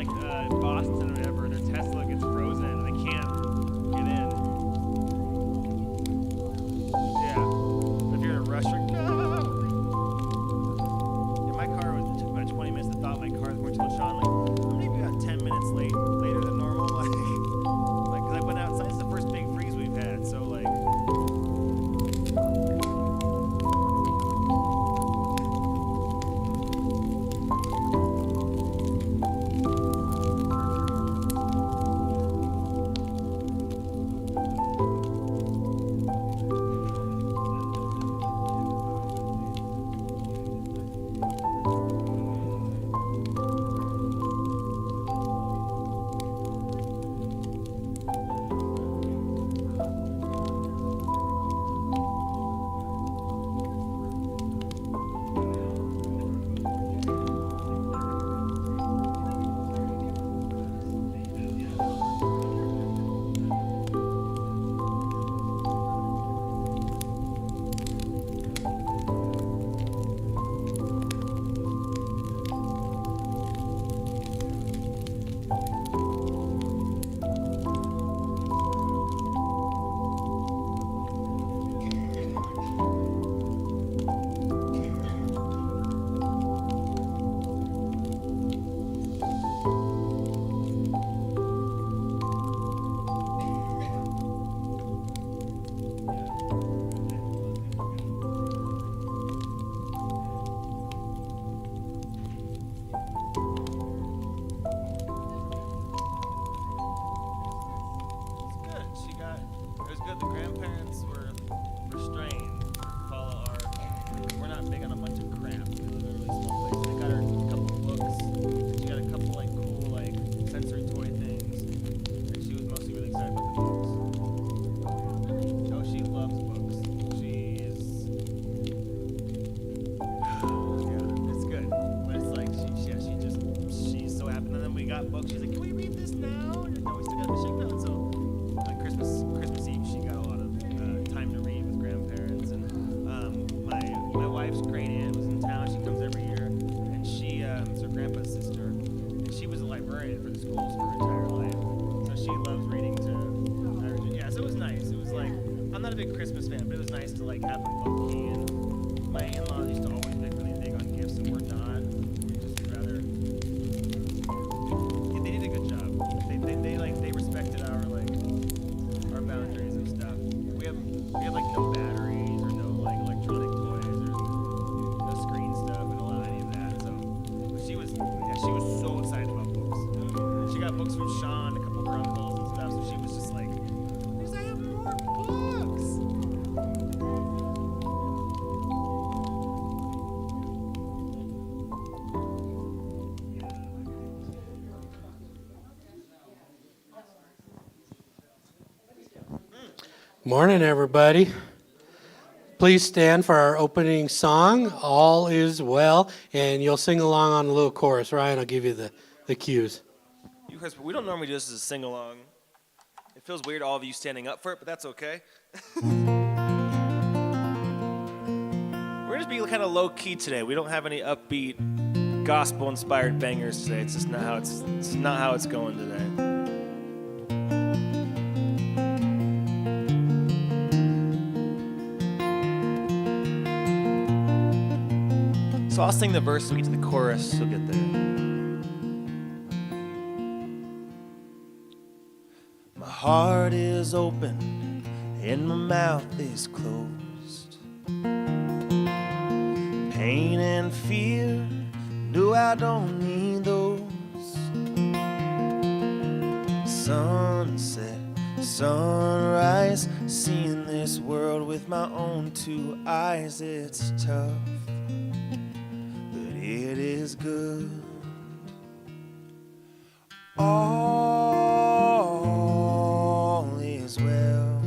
like Boston or whatever, their Tesla gets frozen and they can't get in. Yeah. If you're in a rush, you're go. Yeah, my car was, it took about 20 minutes to thaw my car before I told Sean, like, I'm maybe about 10 minutes later than normal. Like, because I went outside. It's the first big freeze we've had, so like. Morning, everybody. Please stand for our opening song, All Is Well, and you'll sing along on the little chorus. Ryan, I'll give you the cues. You guys, we don't normally do this as a sing-along. It feels weird, all of you standing up for it, but that's okay. We're just being kind of low-key today. We don't have any upbeat, gospel-inspired bangers today. It's just not how it's going today. So I'll sing the verse, so we get to the chorus, so we'll get there. My heart is open and my mouth is closed. Pain and fear, no, I don't need those. Sunset, sunrise, seeing this world with my own two eyes, it's tough. It is good. All is well.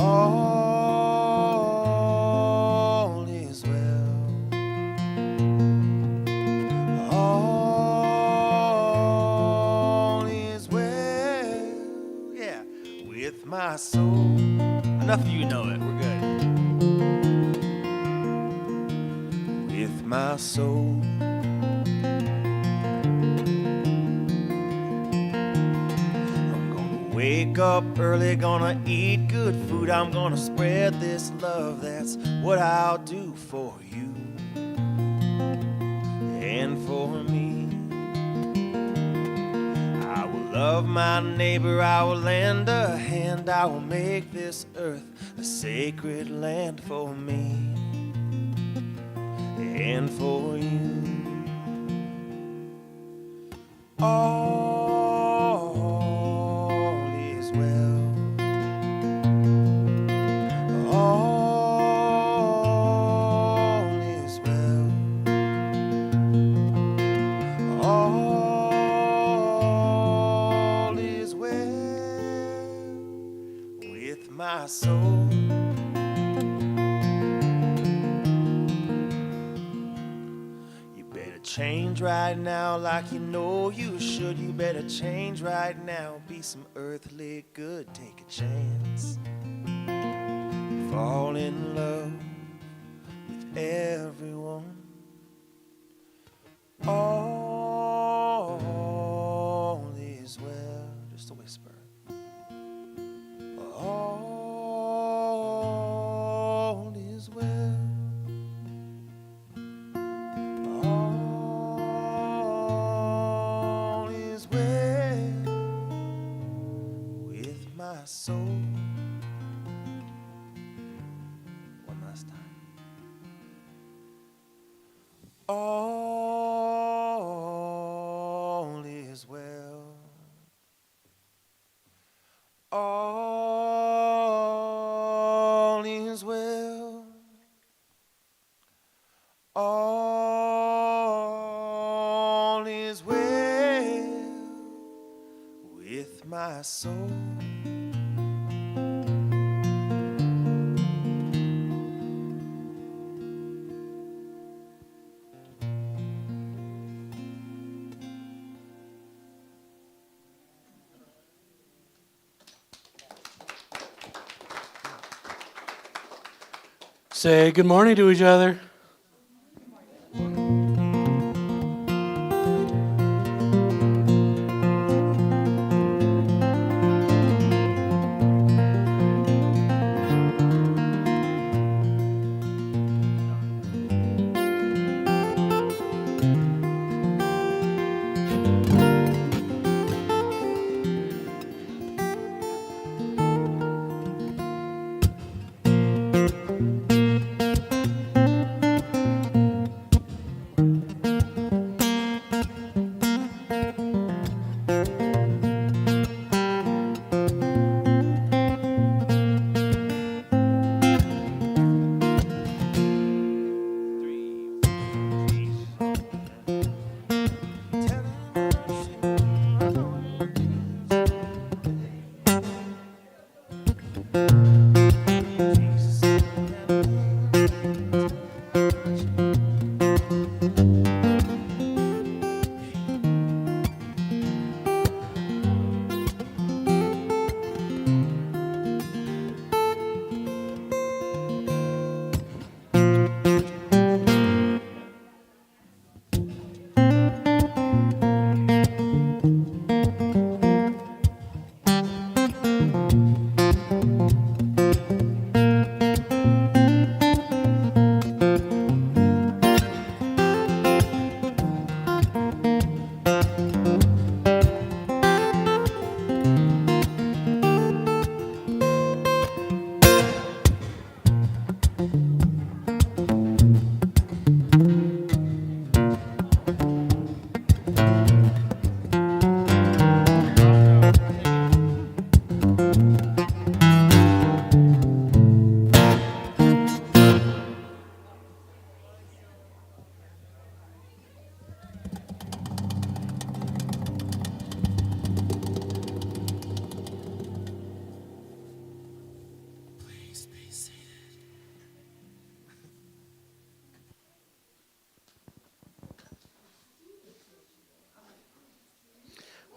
All is well. All is well. Yeah, with my soul. Enough of you know it. We're good. My soul, Wake up early, gonna eat good food. I'm gonna spread this love. That's what I'll do for you and for me. I will love my neighbor, I will lend a hand. I will make this earth a sacred land for me and for you. All is well. All is well. All is well with my soul. Change right now like you know you should. You better change right now. Be some earthly good. Take a chance. Fall in love with everyone. All is well. Just a whisper. All is well. Soul. One last time. All is well. All is well. All is well with my soul. Say good morning to each other.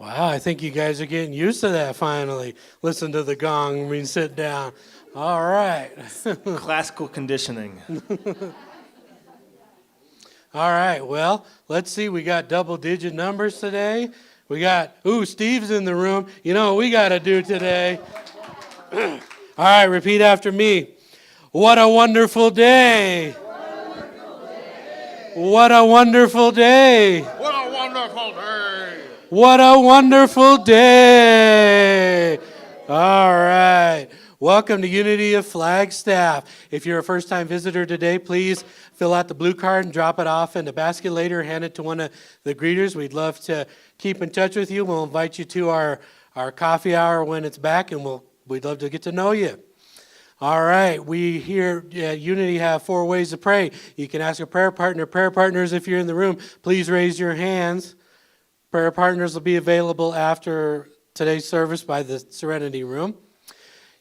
Wow, I think you guys are getting used to that finally. Listen to the gong when we sit down. All right. Classical conditioning. All right, well, let's see. We got double-digit numbers today. We got, Steve's in the room. You know what we got to do today? All right, repeat after me. What a wonderful day. What a wonderful day. What a wonderful day. What a wonderful day. All right. Welcome to Unity of Flagstaff. If you're a first-time visitor today, please fill out the blue card and drop it off in the basket later. Hand it to one of the greeters. We'd love to keep in touch with you. We'll invite you to our coffee hour when it's back, and we'd love to get to know you. All right, we here at Unity have 4 ways to pray. You can ask a prayer partner. Prayer partners, if you're in the room, please raise your hands. Prayer partners will be available after today's service by the Serenity Room.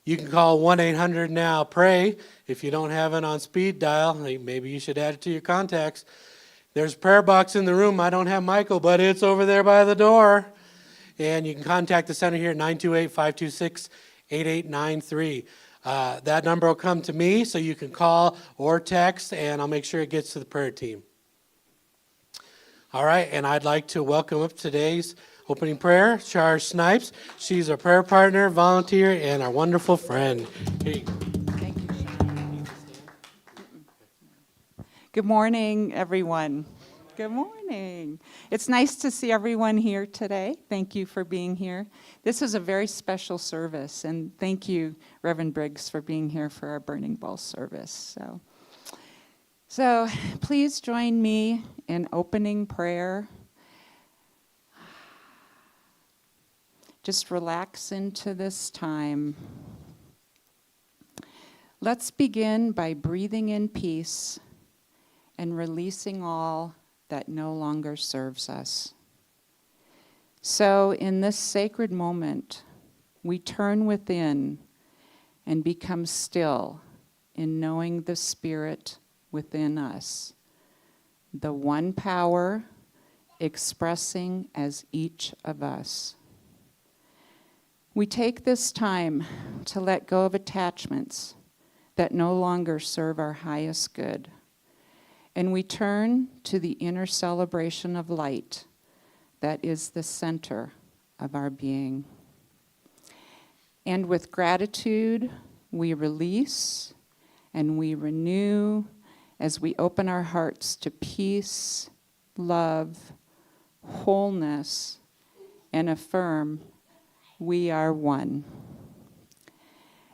You can call 1-800-NOW-PRAY. If you don't have it on speed dial, maybe you should add it to your contacts. There's a prayer box in the room. I don't have Michael, but it's over there by the door. And you can contact the center here at 928-526-8893. That number will come to me, so you can call or text, and I'll make sure it gets to the prayer team. All right, and I'd like to welcome up today's opening prayer, Char Snipes. She's a prayer partner, volunteer, and our wonderful friend. Here you go. Thank you, Sean. Good morning, everyone. Good morning. It's nice to see everyone here today. Thank you for being here. This is a very special service, and thank you, Reverend Briggs, for being here for our Burning Bowl service. So please join me in opening prayer. Just relax into this time. Let's begin by breathing in peace and releasing all that no longer serves us. So in this sacred moment, we turn within and become still in knowing the Spirit within us, the one power expressing as each of us. We take this time to let go of attachments that no longer serve our highest good. And we turn to the inner celebration of light that is the center of our being. And with gratitude, we release and we renew as we open our hearts to peace, love, wholeness, and affirm we are one.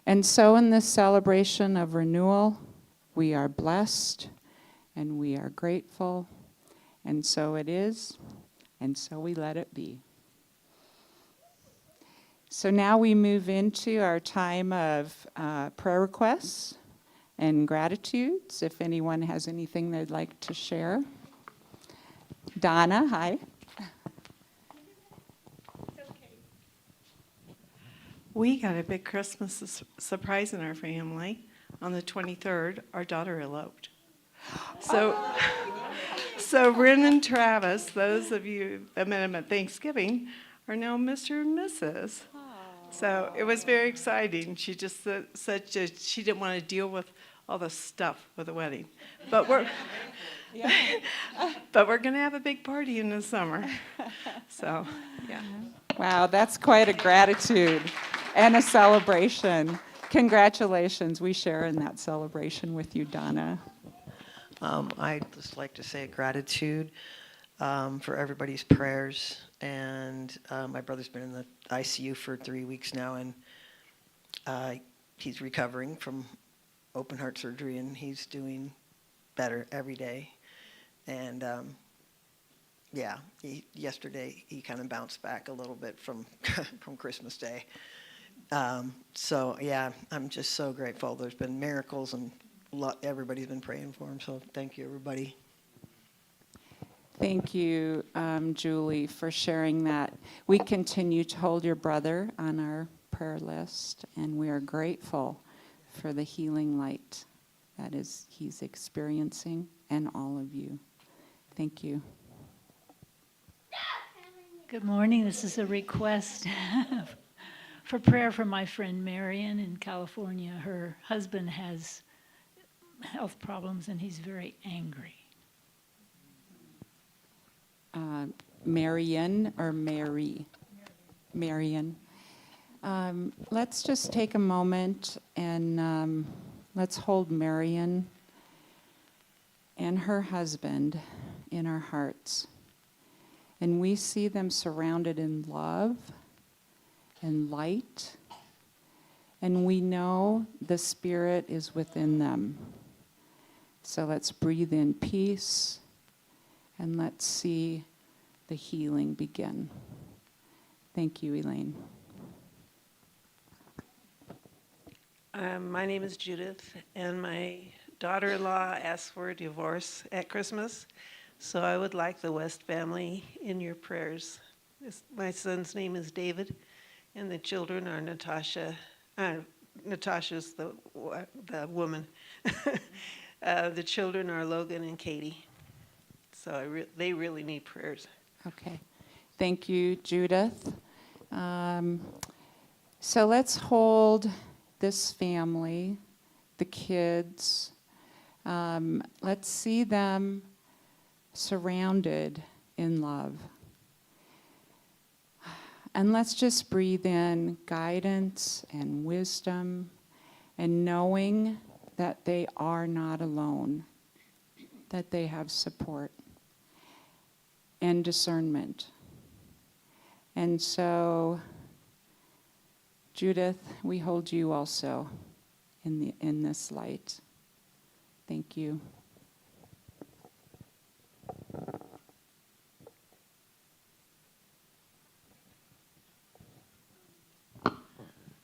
And so in this celebration of renewal, we are blessed and we are grateful, and so it is, and so we let it be. So now we move into our time of prayer requests and gratitudes, if anyone has anything they'd like to share. Donna, hi. We got a big Christmas surprise in our family. On the 23rd, our daughter eloped. So Ren and Travis, those of you that met him at Thanksgiving, are now Mr. and Mrs. So it was very exciting. She just said she didn't want to deal with all the stuff with the wedding. But we're going to have a big party in the summer. So, yeah. Wow, that's quite a gratitude and a celebration. Congratulations. We share in that celebration with you, Donna. I'd just like to say gratitude for everybody's prayers. And my brother's been in the ICU for 3 weeks now, and he's recovering from open heart surgery, and he's doing better every day. And yesterday he kind of bounced back a little bit from Christmas Day. So yeah, I'm just so grateful. There's been miracles, and everybody's been praying for him. So thank you, everybody. Thank you, Julie, for sharing that. We continue to hold your brother on our prayer list, and we are grateful for the healing light that he's experiencing, and all of you. Thank you. Good morning. This is a request for prayer for my friend Marion in California. Her husband has health problems, and he's very angry. Marion or Mary? Marion. Let's just take a moment and let's hold Marion and her husband in our hearts. And we see them surrounded in love and light. And we know the Spirit is within them. So let's breathe in peace and let's see the healing begin. Thank you, Elaine. My name is Judith, and my daughter-in-law asked for a divorce at Christmas, so I would like the West family in your prayers. My son's name is David, and the children are Natasha. Natasha's the woman. The children are Logan and Katie, so they really need prayers. Okay. Thank you, Judith. So let's hold this family, the kids. Let's see them surrounded in love. And let's just breathe in guidance and wisdom and knowing that they are not alone, that they have support and discernment. And so, Judith, we hold you also in this light. Thank you.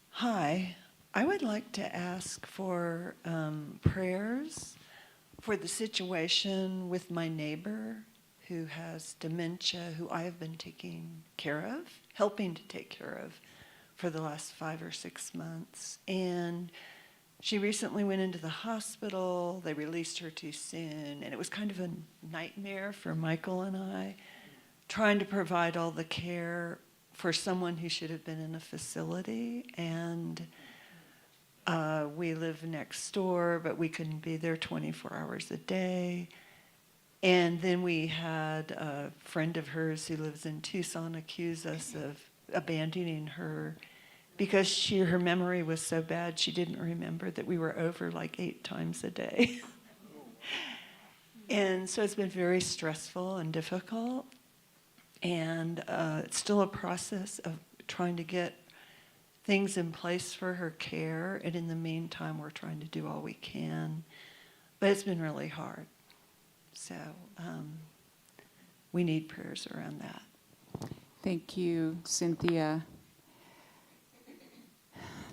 Hi, I would like to ask for prayers for the situation with my neighbor who has dementia, who I have been taking care of, helping to take care of for the last 5 or 6 months. And she recently went into the hospital. They released her too soon, and it was kind of a nightmare for Michael and I, trying to provide all the care for someone who should have been in a facility. And we live next door, but we couldn't be there 24 hours a day. And then we had a friend of hers who lives in Tucson accuse us of abandoning her because her memory was so bad she didn't remember that we were over like 8 times a day. And so it's been very stressful and difficult. And it's still a process of trying to get things in place for her care. And in the meantime, we're trying to do all we can. But it's been really hard. So we need prayers around that. Thank you, Cynthia.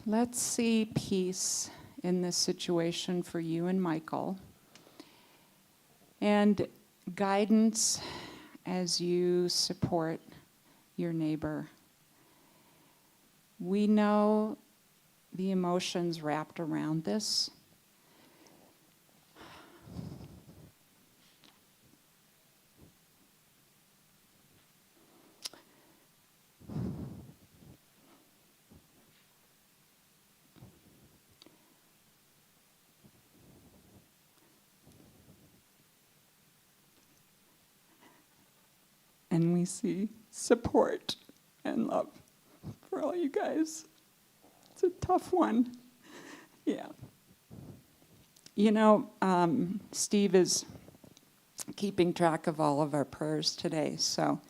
Let's see peace in this situation for you and Michael. And guidance as you support your neighbor. We know the emotions wrapped around this. And we see support and love for all you guys. It's a tough one. Yeah. You know, Steve is keeping track of all of our prayers today. So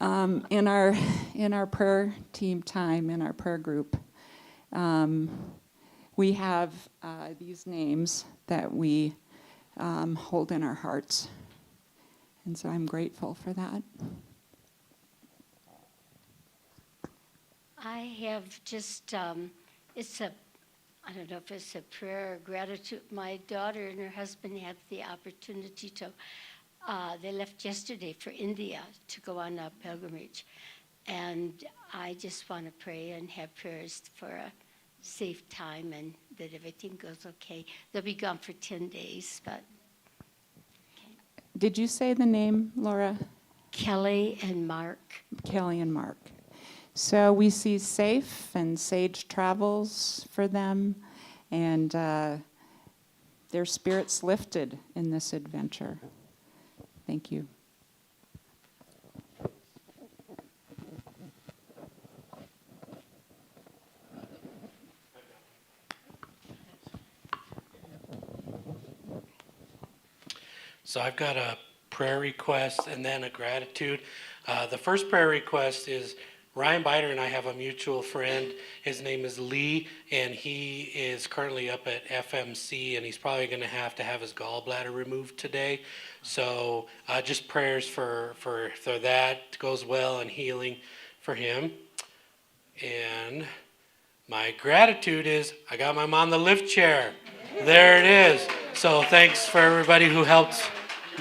in our prayer team time, in our prayer group, we have these names that we hold in our hearts. And so I'm grateful for that. I have just, I don't know if it's a prayer or gratitude. My daughter and her husband had the opportunity to, they left yesterday for India to go on a pilgrimage. And I just want to pray and have prayers for a safe time and that everything goes okay. They'll be gone for 10 days, but. Did you say the name, Laura? Kelly and Mark. Kelly and Mark. So we see safe and sage travels for them, and their spirits lifted in this adventure. Thank you. So I've got a prayer request and then a gratitude. The first prayer request is Ryan Biter and I have a mutual friend. His name is Lee, and he is currently up at FMC, and he's probably going to have his gallbladder removed today. So just prayers for that goes well and healing for him. And my gratitude is I got my mom the lift chair. There it is. So thanks for everybody who helped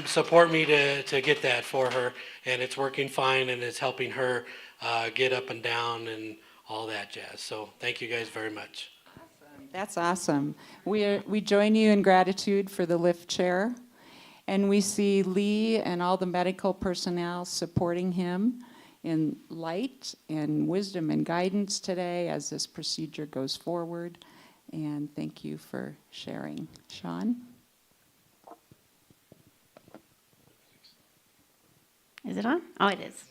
support me to get that for her. And it's working fine, and it's helping her get up and down and all that jazz. So thank you guys very much. That's awesome. We join you in gratitude for the lift chair. And we see Lee and all the medical personnel supporting him in light and wisdom and guidance today as this procedure goes forward. And thank you for sharing. Sean? Is it on? Oh, it is.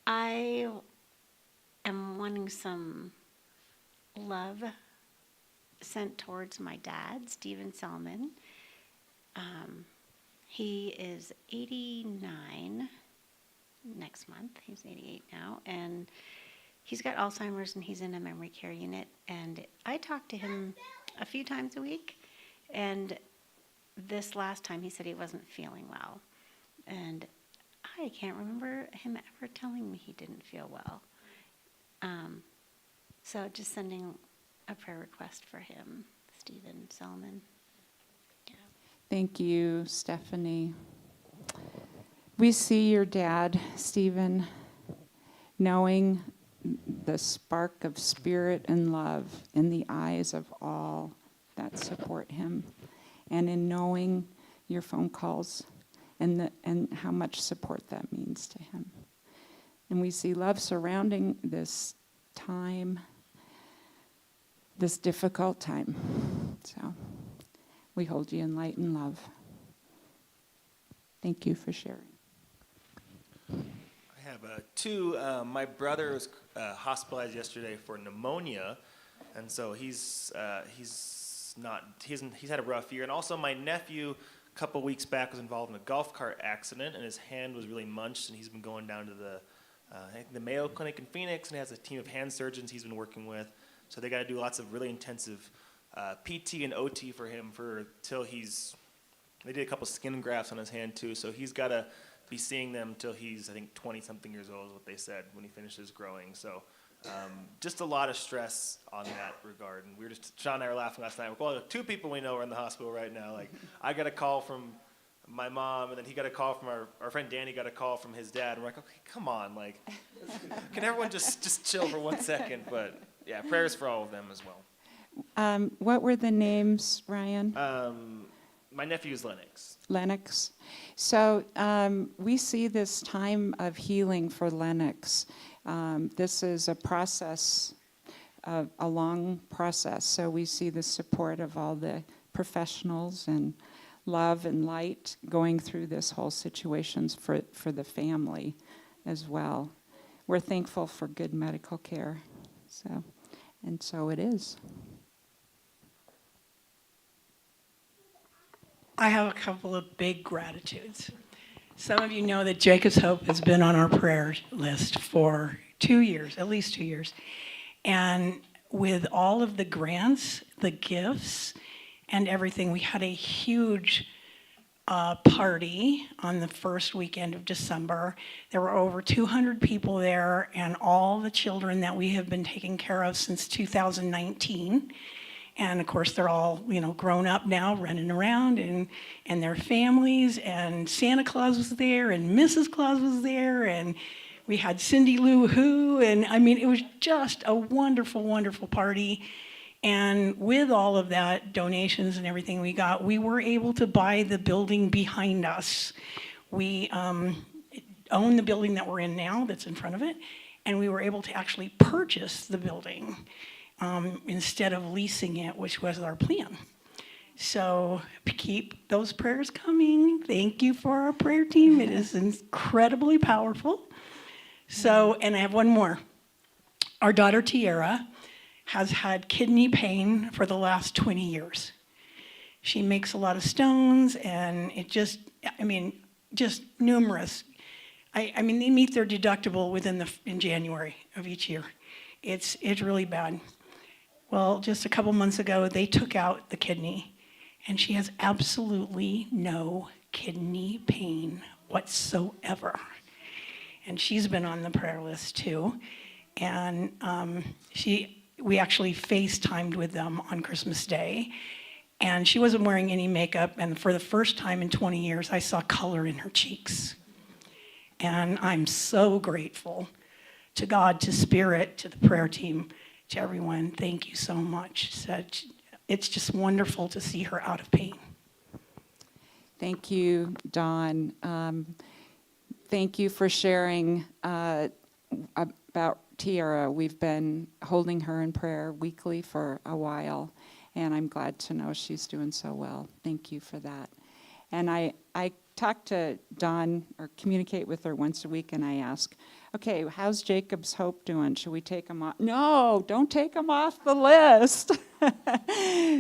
I am wanting some love sent towards my dad, Stephen Selman. He is 89 next month. He's 88 now, and he's got Alzheimer's, and he's in a memory care unit. And I talk to him a few times a week, and this last time he said he wasn't feeling well. And I can't remember him ever telling me he didn't feel well. So just sending a prayer request for him, Stephen Selman. Yeah. Thank you, Stephanie. We see your dad, Stephen, knowing the spark of spirit and love in the eyes of all that support him, and in knowing your phone calls and how much support that means to him. And we see love surrounding this time, this difficult time. So we hold you in light and love. Thank you for sharing. I have two. My brother was hospitalized yesterday for pneumonia, and so he's had a rough year. And also my nephew, a couple weeks back, was involved in a golf cart accident, and his hand was really munched, and he's been going down to the Mayo Clinic in Phoenix, and has a team of hand surgeons he's been working with. So they got to do lots of really intensive PT and OT for him till they did a couple skin grafts on his hand too, so he's got to be seeing them till he's, I think, 20-something years old is what they said when he finishes growing. So just a lot of stress on that regard. And Sean and I were laughing last night. We're well, two people we know are in the hospital right now. Like, I got a call from my mom, and then he got a call from our friend Danny got a call from his dad. And we're like, okay, come on, like, can everyone just chill for 1 second? But yeah, prayers for all of them as well. What were the names, Ryan? My nephew is Lennox. Lennox. So we see this time of healing for Lennox. This is a process, a long process. So we see the support of all the professionals and love and light going through this whole situation for the family as well. We're thankful for good medical care. So it is. I have a couple of big gratitudes. Some of you know that Jacob's Hope has been on our prayer list for 2 years, at least 2 years. And with all of the grants, the gifts, and everything, we had a huge party on the first weekend of December. There were over 200 people there, and all the children that we have been taking care of since 2019. And of course, they're all, grown up now, running around, and their families, and Santa Claus was there, and Mrs. Claus was there, and we had Cindy Lou Who, and I mean, it was just a wonderful, wonderful party. And with all of that, donations and everything we got, we were able to buy the building behind us. We own the building that we're in now, that's in front of it, and we were able to actually purchase the building. Instead of leasing it, which was our plan. So keep those prayers coming. Thank you for our prayer team. It is incredibly powerful. So, and I have one more. Our daughter Tiara has had kidney pain for the last 20 years. She makes a lot of stones, and just numerous. I mean, they meet their deductible in January of each year. It's really bad. Well, just a couple months ago, they took out the kidney, and she has absolutely no kidney pain whatsoever. And she's been on the prayer list too. And we actually FaceTimed with them on Christmas Day. And she wasn't wearing any makeup, and for the first time in 20 years, I saw color in her cheeks. And I'm so grateful to God, to Spirit, to the prayer team, to everyone. Thank you so much. It's just wonderful to see her out of pain. Thank you, Dawn. Thank you for sharing about Tiara. We've been holding her in prayer weekly for a while, and I'm glad to know she's doing so well. Thank you for that. And I talk to Dawn or communicate with her once a week, and I ask, okay, how's Jacob's Hope doing? Should we take him off? No, don't take him off the list.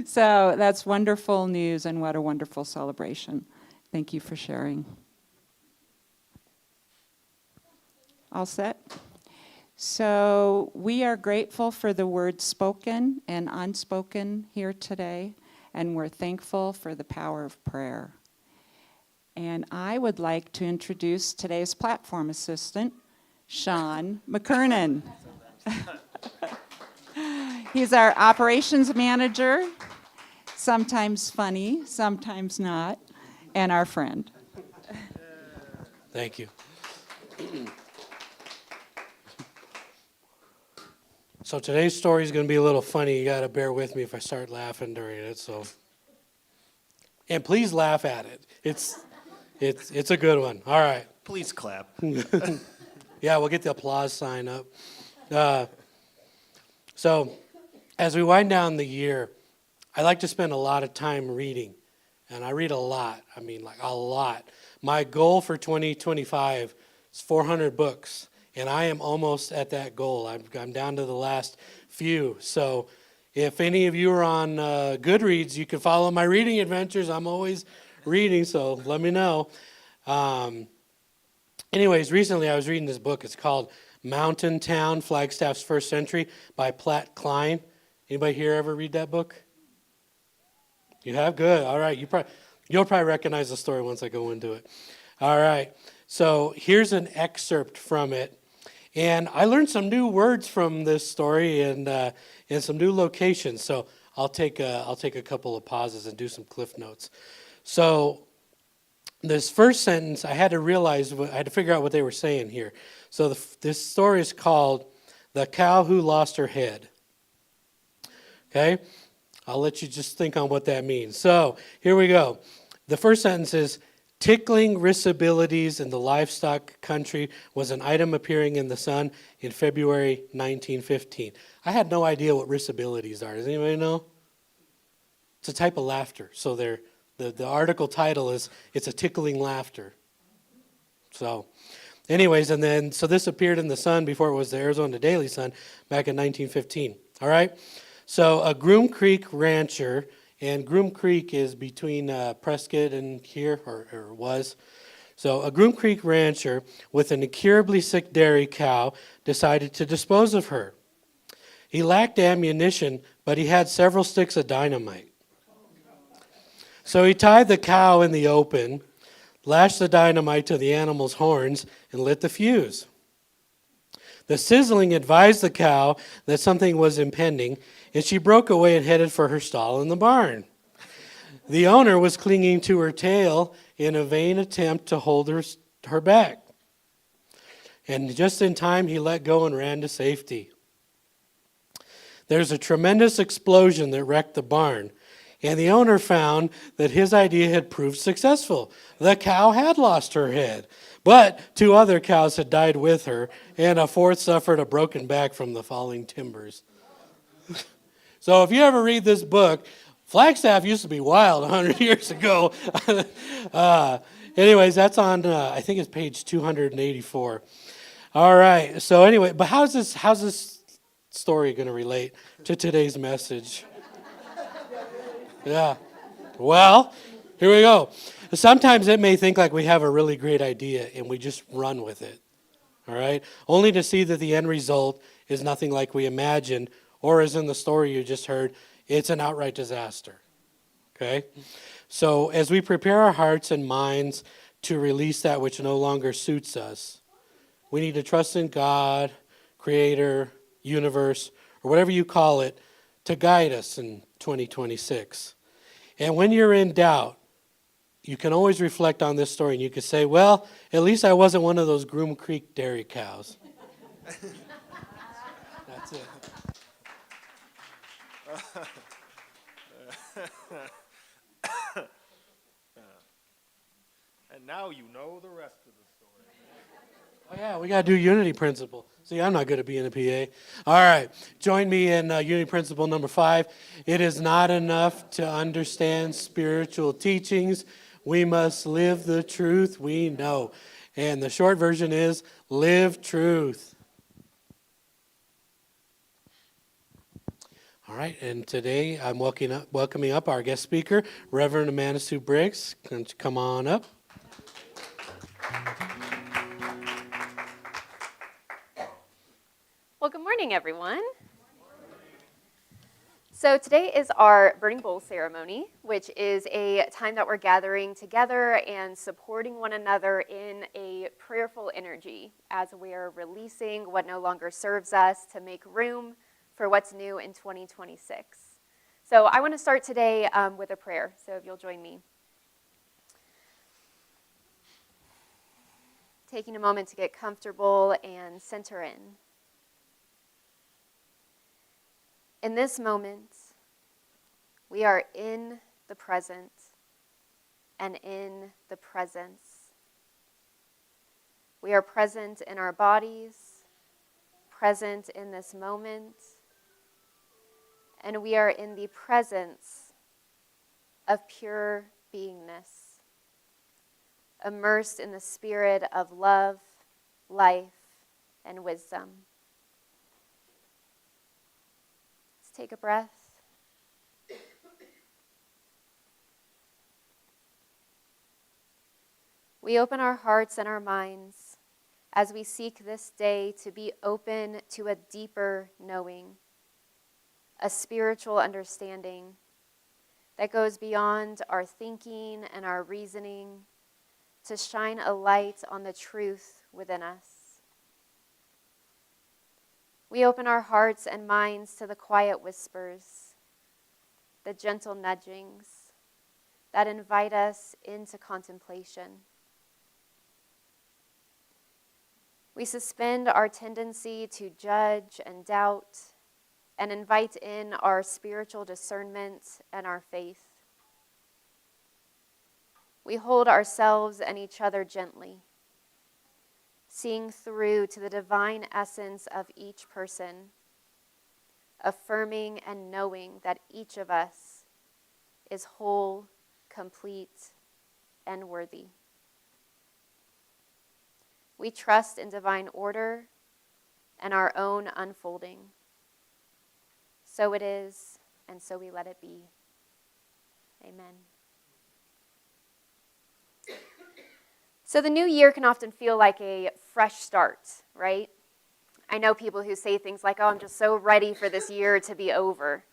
So that's wonderful news, and what a wonderful celebration. Thank you for sharing. All set? So we are grateful for the words spoken and unspoken here today, and we're thankful for the power of prayer. And I would like to introduce today's platform assistant, Sean McKernan. He's our operations manager, sometimes funny, sometimes not, and our friend. Thank you. So today's story is going to be a little funny. You got to bear with me if I start laughing during it. And please laugh at it. It's a good one. All right. Please clap. Yeah, we'll get the applause sign up. So as we wind down the year, I like to spend a lot of time reading. And I read a lot. I mean, like a lot. My goal for 2025 is 400 books. And I am almost at that goal. I'm down to the last few. So if any of you are on Goodreads, you can follow my reading adventures. I'm always reading, so let me know. Anyways, recently I was reading this book. It's called Mountain Town, Flagstaff's First Century by Platt Klein. Anybody here ever read that book? You have? Good. All right. You'll probably recognize the story once I go into it. All right. So here's an excerpt from it. And I learned some new words from this story and some new locations. So I'll take a couple of pauses and do some cliff notes. So this first sentence, I had to figure out what they were saying here. So this story is called "The Cow Who Lost Her Head." Okay, I'll let you just think on what that means. So here we go. The first sentence is, tickling risabilities in the livestock country was an item appearing in the Sun in February 1915. I had no idea what risabilities are. Does anybody know? It's a type of laughter. So the article title is, it's a tickling laughter. So anyways, so this appeared in the Sun before it was the Arizona Daily Sun back in 1915. All right? So a Groom Creek rancher, and Groom Creek is between Prescott and here, or was. So a Groom Creek rancher with an incurably sick dairy cow decided to dispose of her. He lacked ammunition, but he had several sticks of dynamite. So he tied the cow in the open, lashed the dynamite to the animal's horns, and lit the fuse. The sizzling advised the cow that something was impending, and she broke away and headed for her stall in the barn. The owner was clinging to her tail in a vain attempt to hold her back. And just in time, he let go and ran to safety. There's a tremendous explosion that wrecked the barn, and the owner found that his idea had proved successful. The cow had lost her head, but 2 other cows had died with her, and a 4th suffered a broken back from the falling timbers. So if you ever read this book, Flagstaff used to be wild 100 years ago. Anyways, that's on, I think it's page 284. All right, so anyway, but how's this story going to relate to today's message? Yeah. Well, here we go. Sometimes it may think like we have a really great idea and we just run with it. All right? Only to see that the end result is nothing like we imagined, or as in the story you just heard, it's an outright disaster. Okay? So as we prepare our hearts and minds to release that which no longer suits us, we need to trust in God, Creator, universe, or whatever you call it, to guide us in 2026. And when you're in doubt, you can always reflect on this story and you can say, well, at least I wasn't one of those Groom Creek dairy cows. That's it. And now you know the rest of the story. Oh, yeah, we got to do unity principle. See, I'm not good at being a PA. All right, join me in unity principle number 5. It is not enough to understand spiritual teachings. We must live the truth we know. And the short version is live truth. All right, and today I'm welcoming up our guest speaker, Reverend Amanda Sue Briggs. Come on up. Well, good morning, everyone. So today is our Burning Bowl ceremony, which is a time that we're gathering together and supporting one another in a prayerful energy as we're releasing what no longer serves us to make room for what's new in 2026. So I want to start today with a prayer, so if you'll join me. Taking a moment to get comfortable and center in. In this moment, we are in the present and in the presence. We are present in our bodies, present in this moment, and we are in the presence of pure beingness, immersed in the spirit of love, life, and wisdom. Take a breath. We open our hearts and our minds as we seek this day to be open to a deeper knowing, a spiritual understanding that goes beyond our thinking and our reasoning to shine a light on the truth within us. We open our hearts and minds to the quiet whispers, the gentle nudgings that invite us into contemplation. We suspend our tendency to judge and doubt and invite in our spiritual discernment and our faith. We hold ourselves and each other gently, seeing through to the divine essence of each person, affirming and knowing that each of us is whole, complete, and worthy. We trust in divine order and our own unfolding. So it is, and so we let it be. Amen. So the new year can often feel like a fresh start, right? I know people who say things like, oh, I'm just so ready for this year to be over,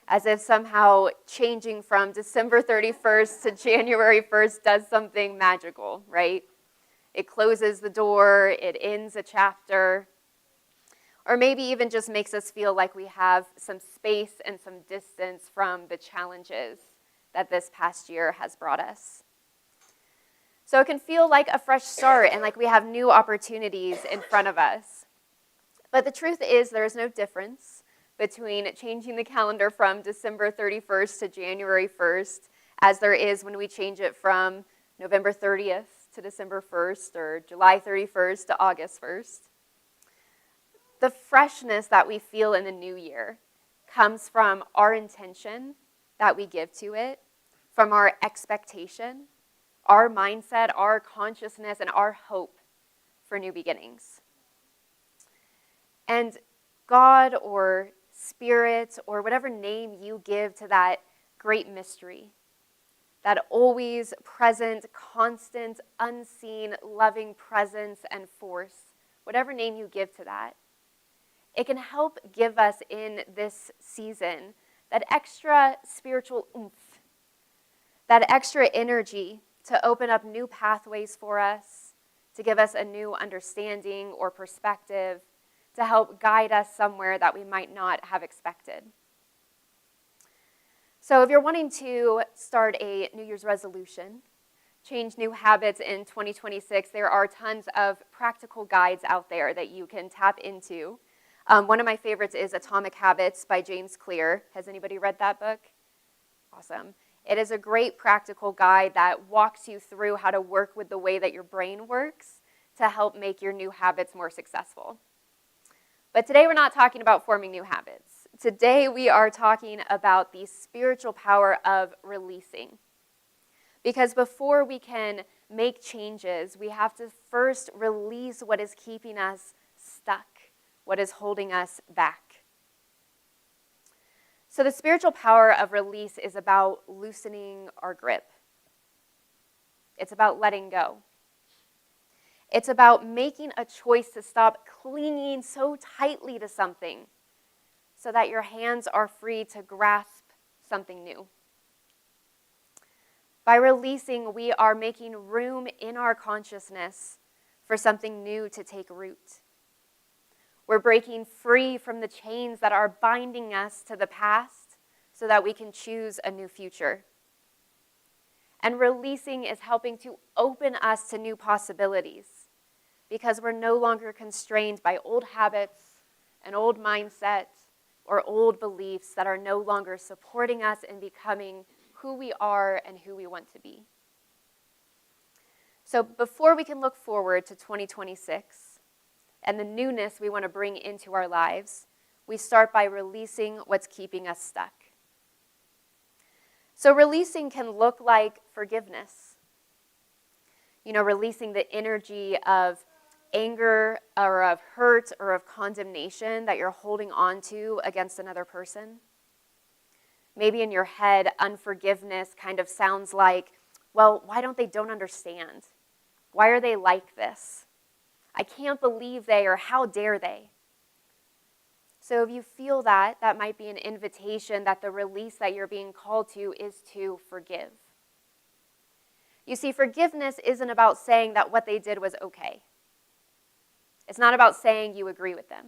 as if somehow changing from December 31st to January 1st does something magical, right? It closes the door, it ends a chapter, or maybe even just makes us feel like we have some space and some distance from the challenges that this past year has brought us. So it can feel like a fresh start and like we have new opportunities in front of us. But the truth is there is no difference between changing the calendar from December 31st to January 1st as there is when we change it from November 30th to December 1st or July 31st to August 1st. The freshness that we feel in the new year comes from our intention that we give to it, from our expectation, our mindset, our consciousness, and our hope for new beginnings. And God or Spirit or whatever name you give to that great mystery that always present, constant, unseen, loving presence and force, whatever name you give to that. It can help give us in this season that extra spiritual oomph, that extra energy to open up new pathways for us, to give us a new understanding or perspective, to help guide us somewhere that we might not have expected. So if you're wanting to start a New Year's resolution, change new habits in 2026, there are tons of practical guides out there that you can tap into. One of my favorites is Atomic Habits by James Clear. Has anybody read that book? Awesome. It is a great practical guide that walks you through how to work with the way that your brain works to help make your new habits more successful. But today we're not talking about forming new habits. Today we are talking about the spiritual power of releasing. Because before we can make changes, we have to first release what is keeping us stuck, what is holding us back. So the spiritual power of release is about loosening our grip. It's about letting go. It's about making a choice to stop clinging so tightly to something so that your hands are free to grasp something new. By releasing, we are making room in our consciousness for something new to take root. We're breaking free from the chains that are binding us to the past so that we can choose a new future. And releasing is helping to open us to new possibilities because we're no longer constrained by old habits, an old mindset, or old beliefs that are no longer supporting us in becoming who we are and who we want to be. So before we can look forward to 2026 and the newness we want to bring into our lives, we start by releasing what's keeping us stuck. So releasing can look like forgiveness. Releasing the energy of anger or of hurt or of condemnation that you're holding on to against another person. Maybe in your head, unforgiveness kind of sounds like, well, why don't understand? Why are they like this? I can't believe they, or how dare they? So if you feel that, that might be an invitation that the release that you're being called to is to forgive. You see, forgiveness isn't about saying that what they did was okay. It's not about saying you agree with them.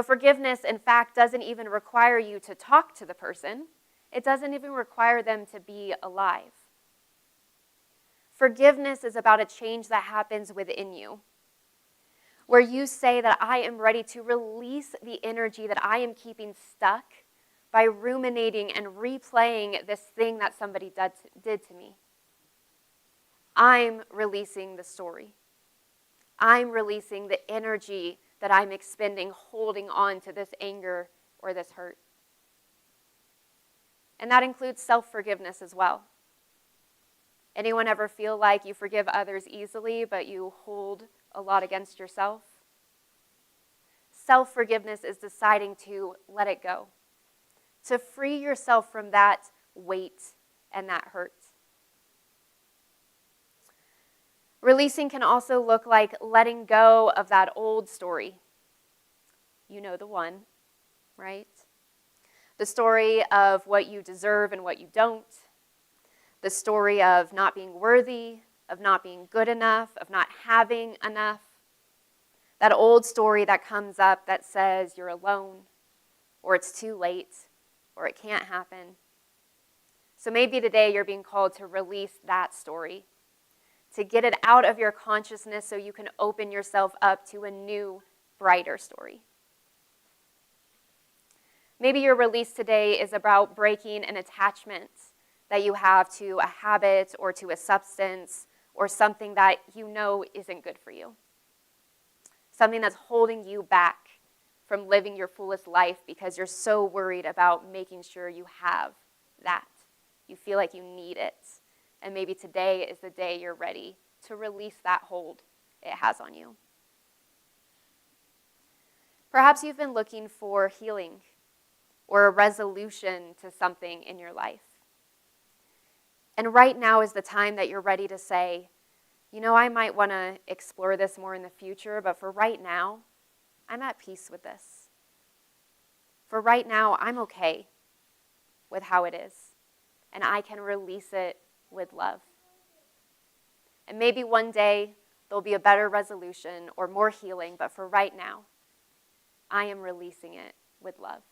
Forgiveness, in fact, doesn't even require you to talk to the person. It doesn't even require them to be alive. Forgiveness is about a change that happens within you, where you say that I am ready to release the energy that I am keeping stuck by ruminating and replaying this thing that somebody did to me. I'm releasing the story. I'm releasing the energy that I'm expending holding on to this anger or this hurt. And that includes self-forgiveness as well. Anyone ever feel like you forgive others easily, but you hold a lot against yourself? Self-forgiveness is deciding to let it go, to free yourself from that weight and that hurt. Releasing can also look like letting go of that old story. You know the one, right? The story of what you deserve and what you don't. The story of not being worthy, of not being good enough, of not having enough. That old story that comes up that says you're alone, or it's too late, or it can't happen. So maybe today you're being called to release that story, to get it out of your consciousness so you can open yourself up to a new, brighter story. Maybe your release today is about breaking an attachment that you have to a habit or to a substance or something that you know isn't good for you. Something that's holding you back from living your fullest life because you're so worried about making sure you have that. You feel like you need it. And maybe today is the day you're ready to release that hold it has on you. Perhaps you've been looking for healing or a resolution to something in your life. And right now is the time that you're ready to say, you know, I might want to explore this more in the future, but for right now, I'm at peace with this. For right now, I'm okay with how it is, and I can release it with love. And maybe one day there'll be a better resolution or more healing, but for right now, I am releasing it with love.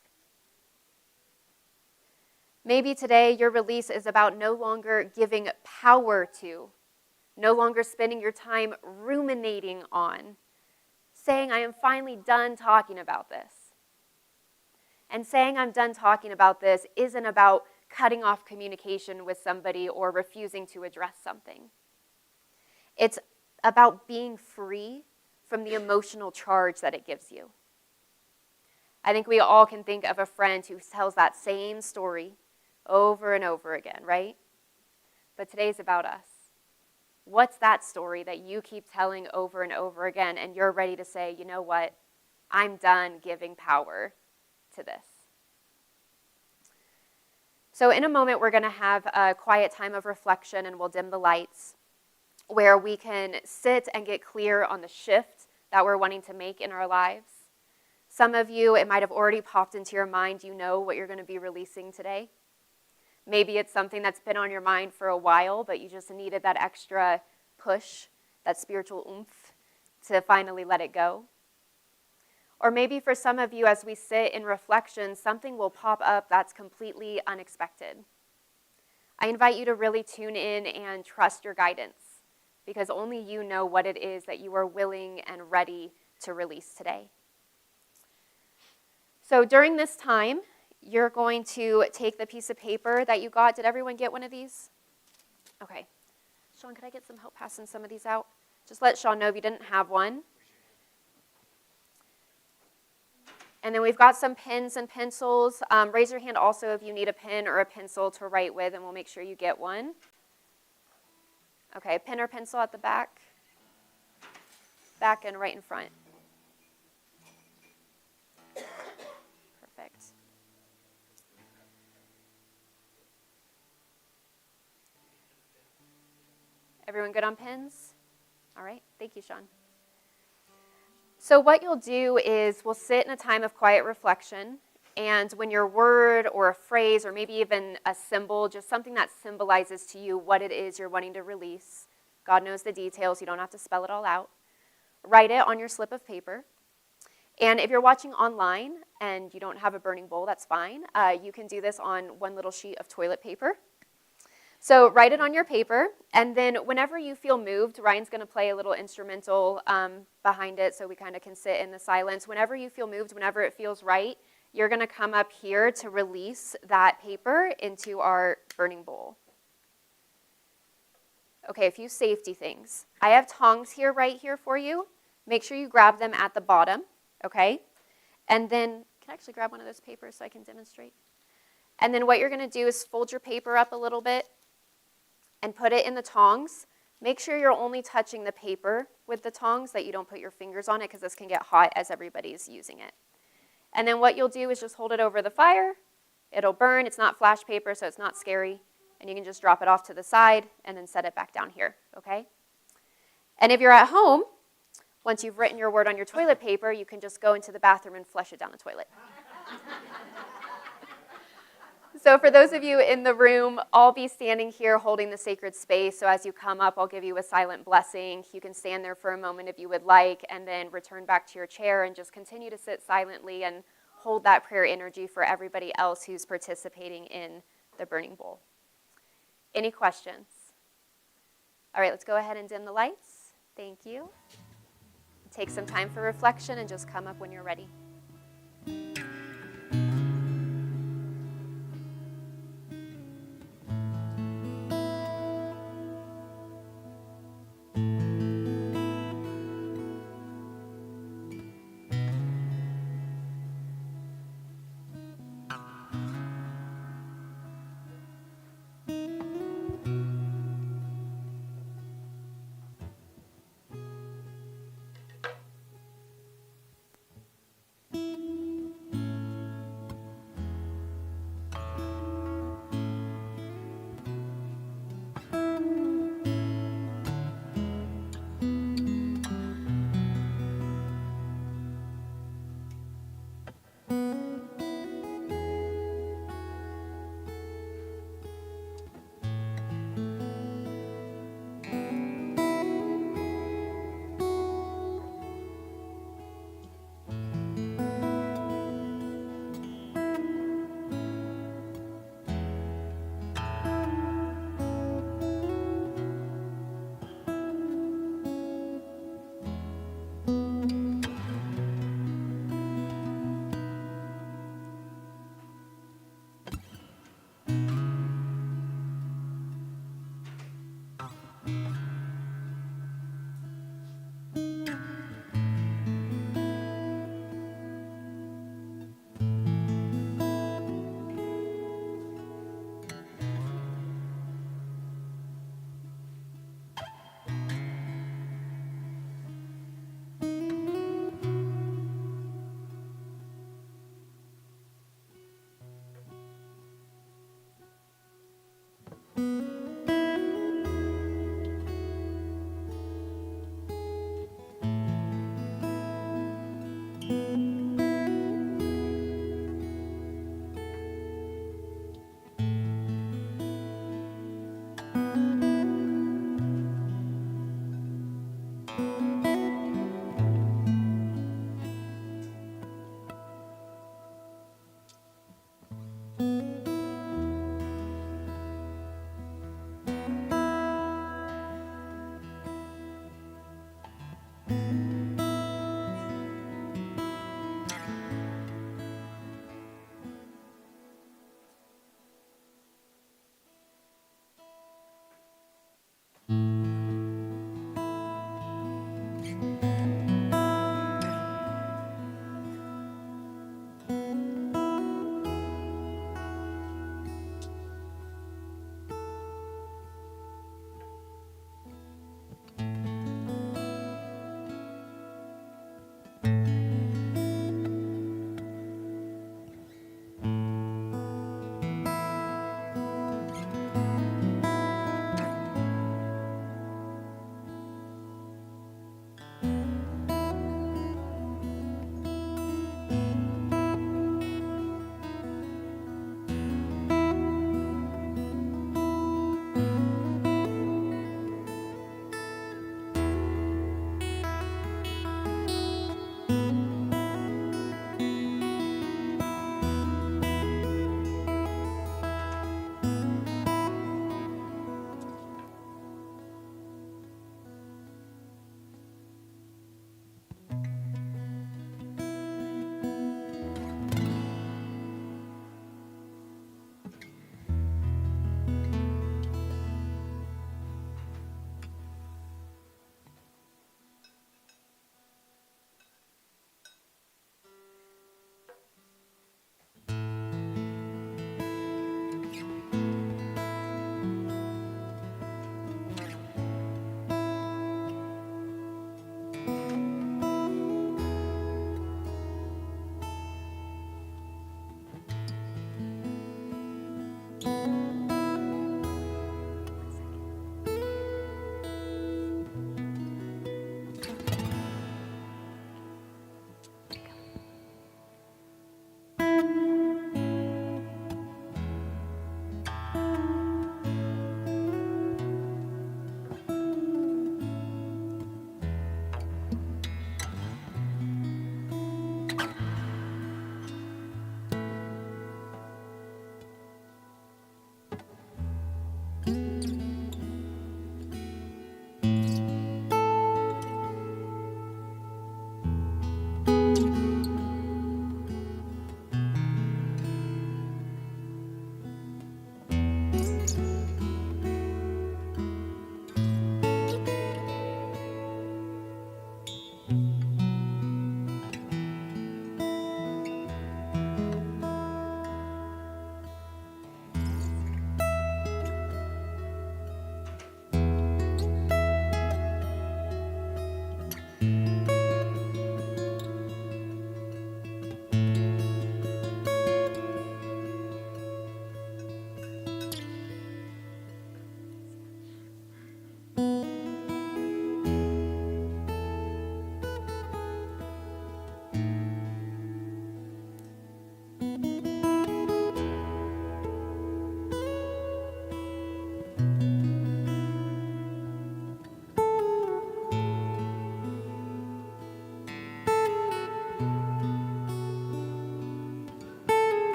Maybe today your release is about no longer giving power to, no longer spending your time ruminating on, saying, I am finally done talking about this. And saying I'm done talking about this isn't about cutting off communication with somebody or refusing to address something. It's about being free from the emotional charge that it gives you. I think we all can think of a friend who tells that same story over and over again, right? But today's about us. What's that story that you keep telling over and over again and you're ready to say, you know what? I'm done giving power to this. So in a moment, we're going to have a quiet time of reflection and we'll dim the lights where we can sit and get clear on the shift that we're wanting to make in our lives. Some of you, it might have already popped into your mind, you know what you're going to be releasing today. Maybe it's something that's been on your mind for a while, but you just needed that extra push, that spiritual oomph to finally let it go. Or maybe for some of you, as we sit in reflection, something will pop up that's completely unexpected. I invite you to really tune in and trust your guidance, because only you know what it is that you are willing and ready to release today. So during this time, you're going to take the piece of paper that you got. Did everyone get one of these? Okay. Sean, could I get some help passing some of these out? Just let Sean know if you didn't have one. And then we've got some pens and pencils. Raise your hand also if you need a pen or a pencil to write with, and we'll make sure you get one. Okay, pen or pencil at the back. Back and right in front. Perfect. Everyone good on pens? All right, thank you, Sean. So what you'll do is we'll sit in a time of quiet reflection, and when your word or a phrase or maybe even a symbol, just something that symbolizes to you what it is you're wanting to release, God knows the details, you don't have to spell it all out, write it on your slip of paper. And if you're watching online and you don't have a burning bowl, that's fine. You can do this on one little sheet of toilet paper. So write it on your paper, and then whenever you feel moved, Ryan's going to play a little instrumental behind it so we kind of can sit in the silence. Whenever you feel moved, whenever it feels right, you're going to come up here to release that paper into our burning bowl. Okay, a few safety things. I have tongs here, right here for you. Make sure you grab them at the bottom, okay? And then, can I actually grab one of those papers so I can demonstrate? And then what you're going to do is fold your paper up a little bit and put it in the tongs. Make sure you're only touching the paper with the tongs, that you don't put your fingers on it, because this can get hot as everybody's using it. And then what you'll do is just hold it over the fire. It'll burn. It's not flash paper, so it's not scary. And you can just drop it off to the side and then set it back down here, okay? And if you're at home, once you've written your word on your toilet paper, you can just go into the bathroom and flush it down the toilet. So for those of you in the room, I'll be standing here holding the sacred space. So as you come up, I'll give you a silent blessing. You can stand there for a moment if you would like, and then return back to your chair and just continue to sit silently and hold that prayer energy for everybody else who's participating in the burning bowl. Any questions? All right, let's go ahead and dim the lights. Thank you. Take some time for reflection and just come up when you're ready.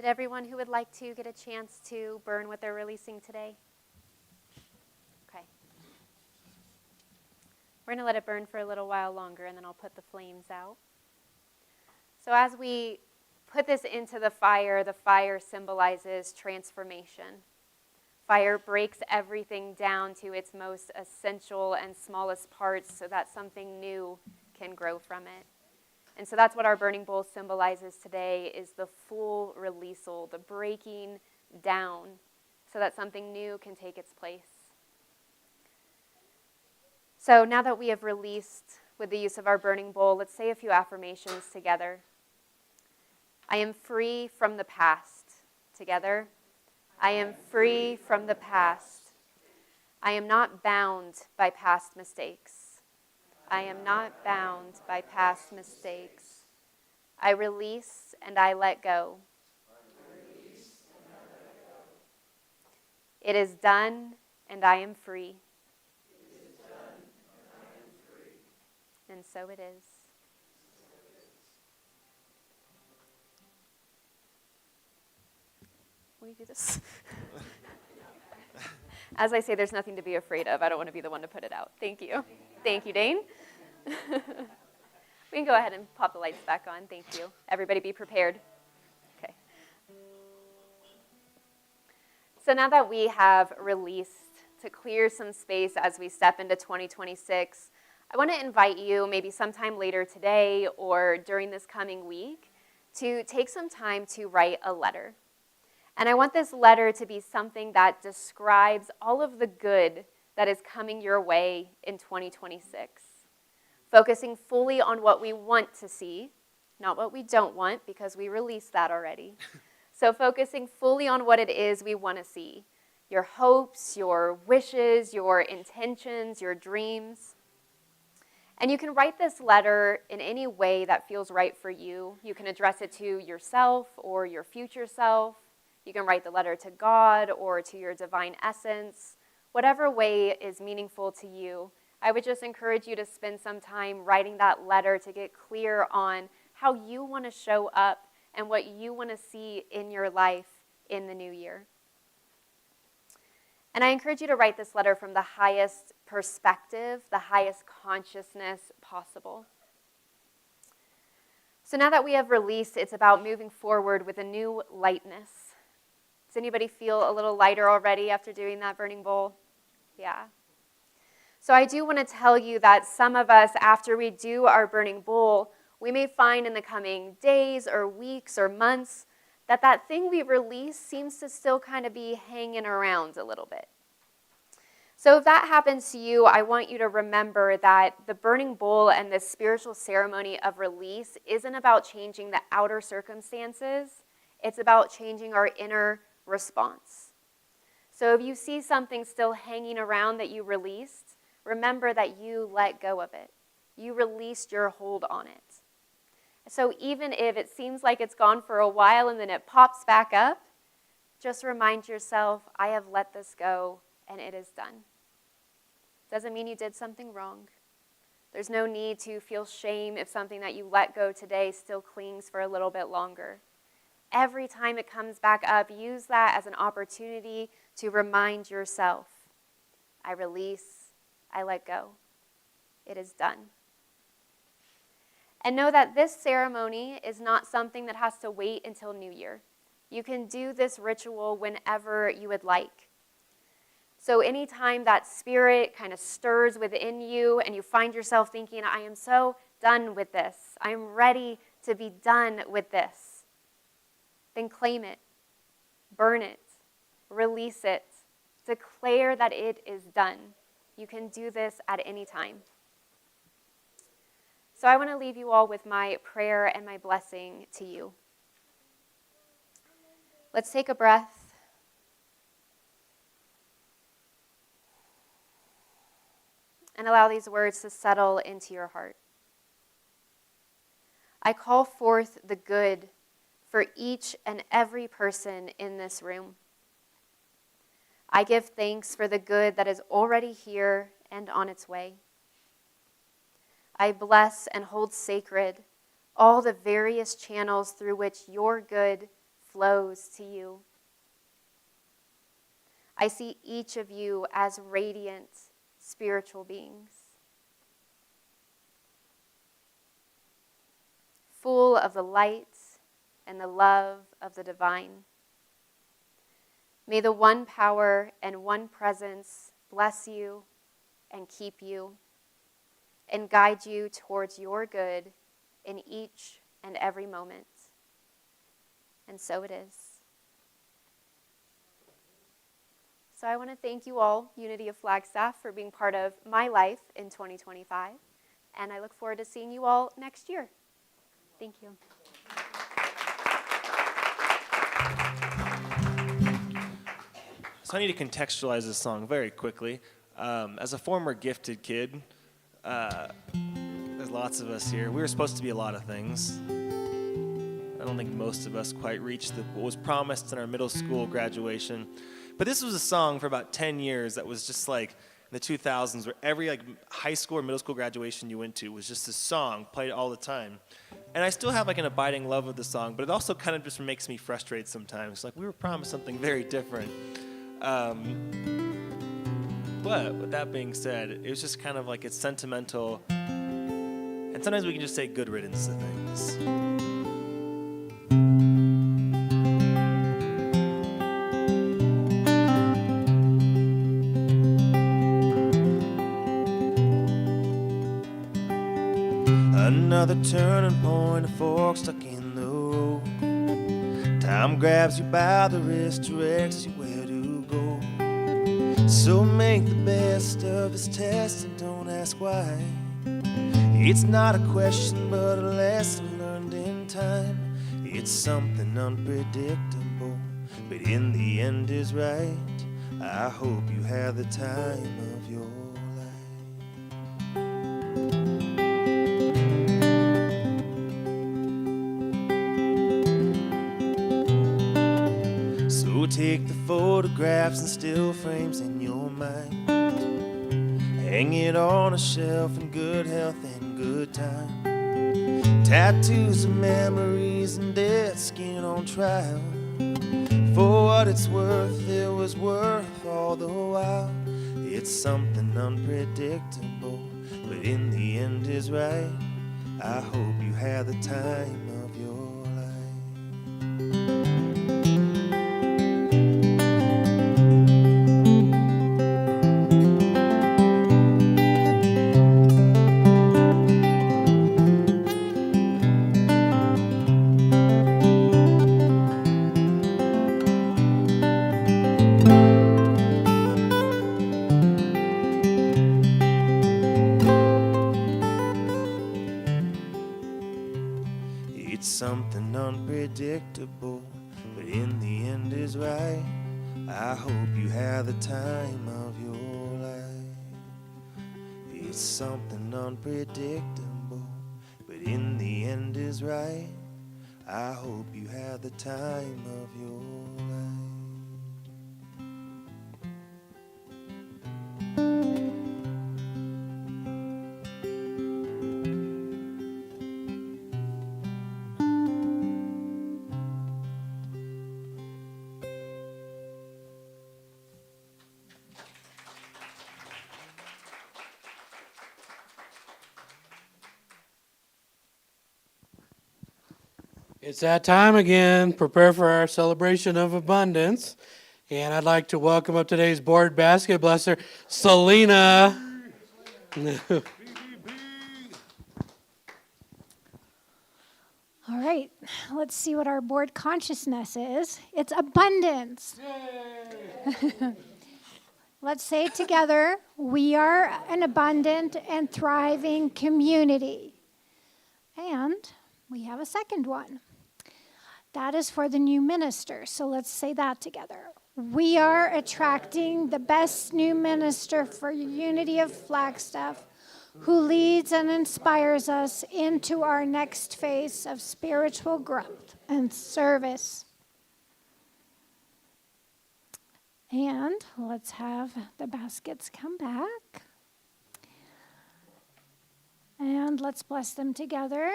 Did everyone who would like to get a chance to burn what they're releasing today? Okay. We're going to let it burn for a little while longer, and then I'll put the flames out. So as we put this into the fire symbolizes transformation. Fire breaks everything down to its most essential and smallest parts so that something new can grow from it. And so that's what our burning bowl symbolizes today, is the full releasal, the breaking down so that something new can take its place. So now that we have released with the use of our burning bowl, let's say a few affirmations together. I am free from the past. Together. I am free from the past. I am not bound by past mistakes. I am not bound by past mistakes. I release and I let go. It is done and I am free. And so it is. Will you do this? As I say, there's nothing to be afraid of. I don't want to be the one to put it out. Thank you. Thank you, Dane. We can go ahead and pop the lights back on. Thank you. Everybody be prepared. Okay. So now that we have released to clear some space as we step into 2026, I want to invite you maybe sometime later today or during this coming week to take some time to write a letter. And I want this letter to be something that describes all of the good that is coming your way in 2026. Focusing fully on what we want to see, not what we don't want, because we released that already. So focusing fully on what it is we want to see. Your hopes, your wishes, your intentions, your dreams. And you can write this letter in any way that feels right for you. You can address it to yourself or your future self. You can write the letter to God or to your divine essence. Whatever way is meaningful to you, I would just encourage you to spend some time writing that letter to get clear on how you want to show up and what you want to see in your life in the new year. And I encourage you to write this letter from the highest perspective, the highest consciousness possible. So now that we have released, it's about moving forward with a new lightness. Does anybody feel a little lighter already after doing that burning bowl? Yeah. So I do want to tell you that some of us, after we do our burning bowl, we may find in the coming days or weeks or months that that thing we release seems to still kind of be hanging around a little bit. So if that happens to you, I want you to remember that the burning bowl and this spiritual ceremony of release isn't about changing the outer circumstances. It's about changing our inner response. So if you see something still hanging around that you released, remember that you let go of it. You released your hold on it. So even if it seems like it's gone for a while and then it pops back up, just remind yourself, I have let this go and it is done. Doesn't mean you did something wrong. There's no need to feel shame if something that you let go today still clings for a little bit longer. Every time it comes back up, use that as an opportunity to remind yourself, I release, I let go. It is done. And know that this ceremony is not something that has to wait until New Year. You can do this ritual whenever you would like. So anytime that spirit kind of stirs within you and you find yourself thinking, I am so done with this, I'm ready to be done with this, then claim it, burn it, release it, declare that it is done. You can do this at any time. So I want to leave you all with my prayer and my blessing to you. Let's take a breath. And allow these words to settle into your heart. I call forth the good for each and every person in this room. I give thanks for the good that is already here and on its way. I bless and hold sacred all the various channels through which your good flows to you. I see each of you as radiant spiritual beings, full of the light and the love of the divine. May the one power and one presence bless you and keep you and guide you towards your good in each and every moment. And so it is. So I want to thank you all, Unity of Flagstaff, for being part of my life in 2025. And I look forward to seeing you all next year. Thank you. So I need to contextualize this song very quickly. As a former gifted kid, there's lots of us here. We were supposed to be a lot of things. I don't think most of us quite reached what was promised in our middle school graduation. But this was a song for about 10 years that was just like in the 2000s, where every like high school or middle school graduation you went to was just this song played all the time. And I still have like an abiding love of the song, but it also kind of just makes me frustrated sometimes. Like we were promised something very different. But with that being said, it was just kind of like it's sentimental. And sometimes we can just say good riddance to things. Another turning point, a fork stuck in the road. Time grabs you by the wrist, directs you where to go. So make the best of this test and don't ask why. It's not a question but a lesson learned in time. It's something unpredictable, but in the end is right. I hope you have the time of your life. So take the photographs and still frames in your mind. Hang it on a shelf in good health and good time. Tattoos of memories and dead skin on trial. For what it's worth, it was worth all the while. It's something unpredictable, but in the end is right. I hope you had the time of your something unpredictable, but in the end is right. I hope you have the time of your life. It's something unpredictable, but in the end is right. I hope you have the time of your life. It's that time again. Prepare for our celebration of abundance. And I'd like to welcome up today's board basket blesser, Selena. All right, let's see what our board consciousness is. It's abundance. Let's say it together. We are an abundant and thriving community. And we have a second one. That is for the new minister. So let's say that together. We are attracting the best new minister for Unity of Flagstaff, who leads and inspires us into our next phase of spiritual growth and service. And let's have the baskets come back. And let's bless them together.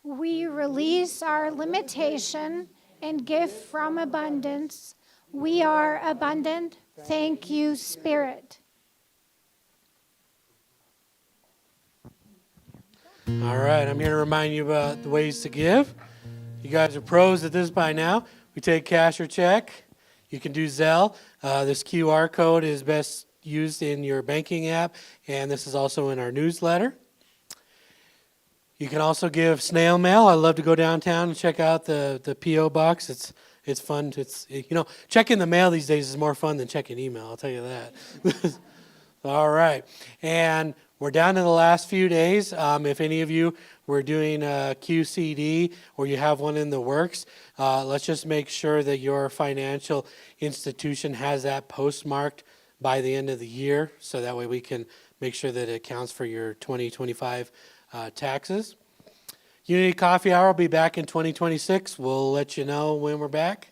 We release our limitation and give from abundance. We are abundant. Thank you, Spirit. All right, I'm here to remind you about the ways to give. You guys are pros at this by now. We take cash or check. You can do Zelle. This QR code is best used in your banking app, and this is also in our newsletter. You can also give snail mail. I love to go downtown and check out the P.O. box. It's fun. Checking the mail these days is more fun than checking email, I'll tell you that. All right. And we're down to the last few days. If any of you were doing a QCD or you have one in the works, let's just make sure that your financial institution has that postmarked by the end of the year, so that way we can make sure that it counts for your 2025 taxes. Unity Coffee Hour will be back in 2026. We'll let you know when we're back.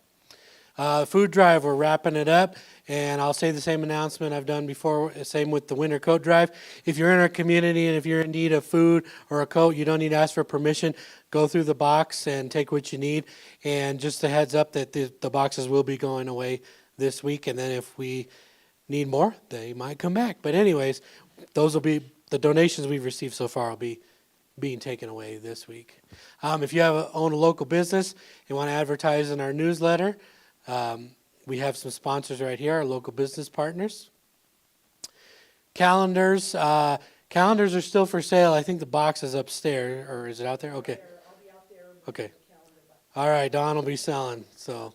Food drive, we're wrapping it up, and I'll say the same announcement I've done before, same with the winter coat drive. If you're in our community and if you're in need of food or a coat, you don't need to ask for permission. Go through the box and take what you need. And just a heads up that the boxes will be going away this week, and then if we need more, they might come back. But anyways, those will be, the donations we've received so far will be being taken away this week. If you own a local business and want to advertise in our newsletter, we have some sponsors right here, our local business partners. Calendars. Calendars are still for sale. I think the box is upstairs, or is it out there? Okay. I'll be out there. Okay. All right, Don will be selling. So,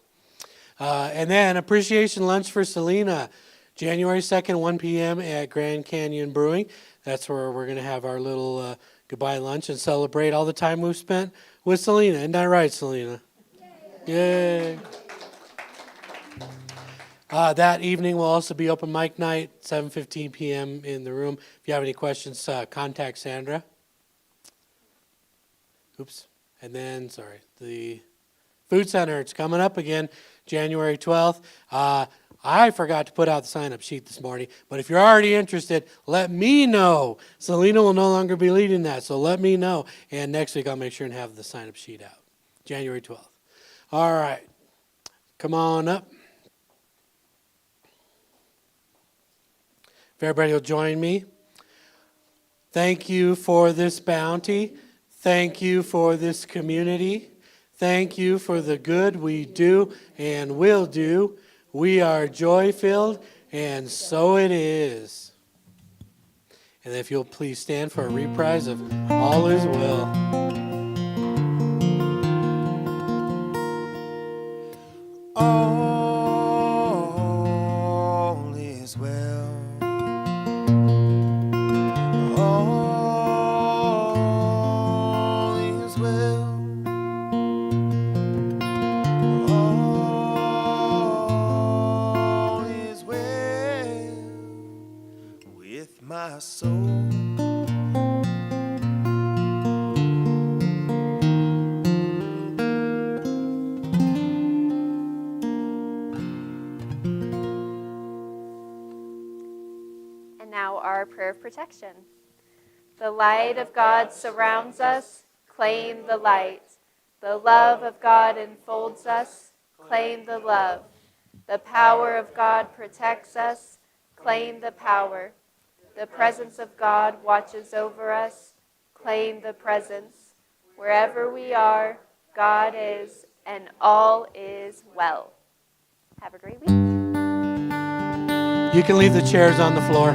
and then appreciation lunch for Selena, January 2nd, 1 p.m. at Grand Canyon Brewing. That's where we're going to have our little goodbye lunch and celebrate all the time we've spent with Selena. Isn't that right, Selena? Yay. That evening will also be open mic night, 7:15 p.m. in the room. If you have any questions, contact Sandra. Oops. And then, the Food Center, it's coming up again, January 12th. I forgot to put out the sign-up sheet this morning, but if you're already interested, let me know. Selena will no longer be leading that, so let me know. And next week, I'll make sure and have the sign-up sheet out, January 12th. All right. Come on up. If everybody will join me. Thank you for this bounty. Thank you for this community. Thank you for the good we do and will do. We are joy-filled, and so it is. And if you'll please stand for a reprise of All Is Well. All is well. All is well. All is well with my soul. And now our prayer of protection. The light of God surrounds us. Claim the light. The love of God enfolds us. Claim the love. The power of God protects us. Claim the power. The presence of God watches over us. Claim the presence. Wherever we are, God is, and all is well. Have a great week. You can leave the chairs on the floor.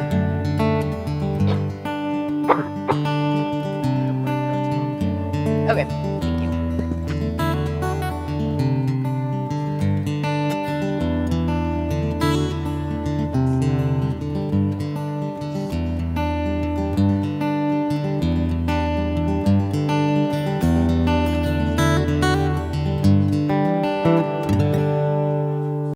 Okay.